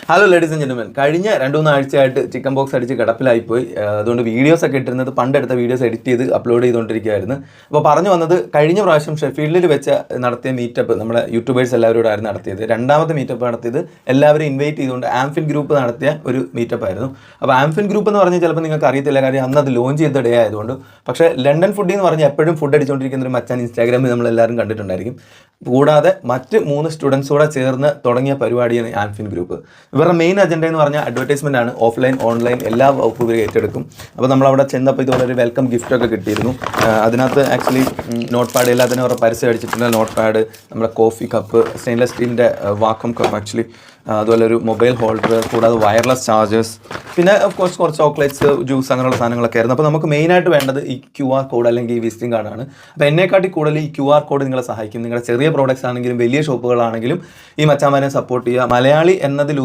Hello ladies and gentlemen, കഴിഞ്ഞ 2-3 ആഴ്ചയായിട്ട് chicken box അടിച്ച് കിടപ്പിലായിപ്പോയി. അതുകൊണ്ട് വീഡിയോസ് ഒക്കെ ഇട്ടിരുന്നത് പണ്ടെടുത്ത വീഡിയോസ് എഡിറ്റ് ചെയ്ത് അപ്ലോഡ് ചെയ്തുകൊണ്ടിരിക്കുകയായിരുന്നു. അപ്പോൾ പറഞ്ഞു വന്നത്, കഴിഞ്ഞ പ്രാവശ്യം ഷെഫീൽഡിൽ വെച്ച് നടത്തിയ മീറ്റപ്പ് നമ്മുടെ യൂട്യൂബേഴ്സ് എല്ലാവരോടും ആയിരുന്നു നടത്തിയത്. രണ്ടാമത്തെ മീറ്റപ്പ് നടത്തിയത് എല്ലാവരും ഇൻവൈറ്റ് ചെയ്തുകൊണ്ട് ആംഫിൻ ഗ്രൂപ്പ് നടത്തിയ ഒരു മീറ്റപ്പ് ആയിരുന്നു. അപ്പോൾ ആംഫിൻ ഗ്രൂപ്പ് എന്ന് പറഞ്ഞാൽ ചിലപ്പോൾ നിങ്ങൾക്ക് അറിയത്തില്ല, കാര്യം അന്ന് അത് ലോഞ്ച് ചെയ്ത ഡേ ആയതുകൊണ്ട്. പക്ഷേ ലണ്ടൻ ഫുഡി എന്ന് പറഞ്ഞാൽ എപ്പോഴും ഫുഡ് അടിച്ചുകൊണ്ടിരിക്കുന്ന ഒരു മച്ചാൻ ഇൻസ്റ്റാഗ്രാമിൽ നമ്മളെല്ലാവരും കണ്ടിട്ടുണ്ടായിരിക്കും. കൂടാതെ മറ്റ് 3 സ്റ്റുഡൻസ് കൂടെ ചേർന്ന് തുടങ്ങിയ പരിപാടിയാണ് ആംഫിൻ ഗ്രൂപ്പ്. ഇവരുടെ മെയിൻ അജണ്ട എന്ന് പറഞ്ഞാൽ അഡ്വർടൈസ്മെൻ്റ് ആണ്. ഓഫ്ലൈൻ ഓൺലൈൻ എല്ലാ വകുപ്പും ഇവർ ഏറ്റെടുക്കും. അപ്പോൾ നമ്മളവിടെ ചെന്നപ്പോൾ ഇതുപോലെ ഒരു വെൽക്കം ഗിഫ്റ്റൊക്കെ കിട്ടിയിരുന്നു. അതിനകത്ത് ആക്ച്വലി നോട്ട് പാഡ് എല്ലാത്തിനും അവരുടെ പരസ്യം അടിച്ചിട്ടുണ്ട്. നോട്ട് പാഡ്, നമ്മുടെ കോഫി കപ്പ്, സ്റ്റെയിൻലെസ് സ്റ്റീലിൻ്റെ വാക്വം കപ്പ് ആക്ച്വലി, അതുപോലെ ഒരു മൊബൈൽ ഹോൾഡർ, കൂടാതെ വയർലെസ് ചാർജേഴ്സ്, പിന്നെ ഓഫ് കോഴ്സ് കുറച്ച് ചോക്ലേറ്റ്സ്, ജ്യൂസ്, അങ്ങനെയുള്ള സാധനങ്ങളൊക്കെ ആയിരുന്നു. അപ്പോൾ നമുക്ക് മെയിനായിട്ട് വേണ്ടത് ഈ QR കോഡ് അല്ലെങ്കിൽ ഈ വിസിറ്റിംഗ് കാർഡാണ്. അപ്പോൾ എന്നെക്കാട്ടി കൂടുതൽ ഈ QR കോഡ് നിങ്ങളെ സഹായിക്കും. നിങ്ങളുടെ ചെറിയ പ്രോഡക്റ്റ്സ് ആണെങ്കിലും വലിയ ഷോപ്പുകളാണെങ്കിലും ഈ മച്ചാമാരെ സപ്പോർട്ട് ചെയ്യുക. മലയാളി എന്നതിൽ